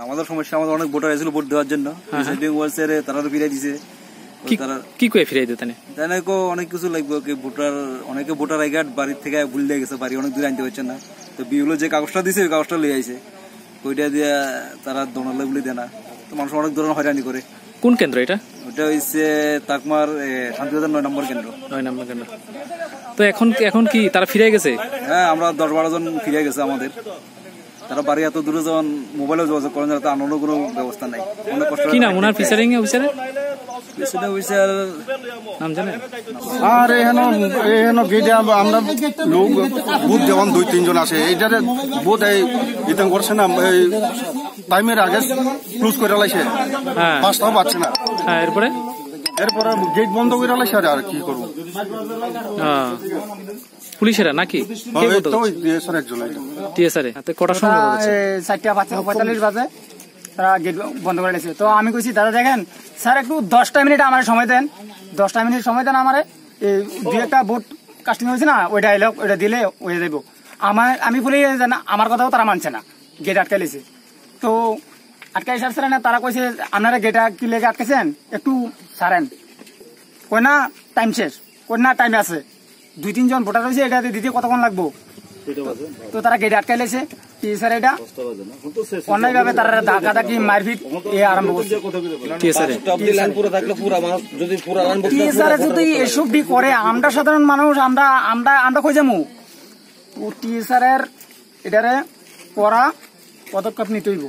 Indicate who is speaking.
Speaker 1: আমাদের সমস্যা, আমাদের অনেক ভোটার এসেছিল ভোট দেওয়ার জন্য, তারা তো ফিরাই দিছে।
Speaker 2: কি করে ফিরাই দিতে
Speaker 1: অনেক কিছু লাগবে, অনেকে ভোটার আই কার্ড বাড়ির থেকে ভুল দিয়ে গেছে, বাড়ি অনেক দূরে আনতে পারছে না। তো বিউলো যে কাগজটা দিছে ওই কাগজটা লই আইছে, ওইটা দিয়ে তারা দোনালে বলে দেয় না। তো মানুষ অনেক ধরনের হয়রানি করে।
Speaker 2: কোন কেন্দ্র এটা?
Speaker 1: ওটা হচ্ছে তাকমার শান্তিবাজার 9 নম্বর কেন্দ্র।
Speaker 2: 9 নম্বর কেন্দ্র। তো এখন কি তারা ফিরে গেছে?
Speaker 1: হ্যাঁ, আমরা 10-12 জন ফিরে গেছে আমাদের। তারা বাড়ি এত দূরে যখন মোবাইলে যোগাযোগ করেন, তারা আনন্দ কোনো ব্যবস্থা নাই। অনেক কষ্ট।
Speaker 2: কি নাম ওনার ফিচারিং অফিসারের?
Speaker 1: অফিসার
Speaker 2: নাম জানেন?
Speaker 3: আর এখানে গেটে আমরা লোক বুথ যেমন 2-3 জন আছে, এইটারে বুথ ইতাম করছে না, টাইমের আগে ক্লোজ করে লাইছে, পাঁচটাও পাচ্ছে না।
Speaker 2: হ্যাঁ, এরপরে
Speaker 3: গেট বন্ধ করে লাইছে। আর কি করবো?
Speaker 2: পুলিশেরা নাকি? কটার সময়?
Speaker 4: 4:45 বাজে তারা গেট বন্ধ করে দিয়েছে। তো আমি কইছি, দাদা দেখেন স্যার, একটু 10টা মিনিট আমার সময় দেন, 10টা মিনিট সময় দেন আমার। এই 2-1টা ভোট কাস্টিং হয়েছে না, ওইটা এলো, ওইটা দিলে ওই দেবো। আমি বলি আমার কথাও তারা মানছে না, গেট আটকে লিছে। তো আটকাই সারছে না, তারা কইছে আপনারা গেটা কি লেগে আটকেছেন, একটু সারেন। কই না টাইম শেষ, কই না টাইম আছে, 2-3 জন ভোটার হয়েছে, এটা দিতে কতক্ষণ লাগবো? তো তারা গেটে আটকাই লেছে। স্যার এটা অন্যায় ভাবে তারা ধাক্কাধাক্কি মারপিট আরম্ভ করছে। যদি এসব ডি করে, আমরা সাধারণ মানুষ আমরা কই যাবো? টিএসআর এর এটারে করা পদক্ষেপ নিতে হইব।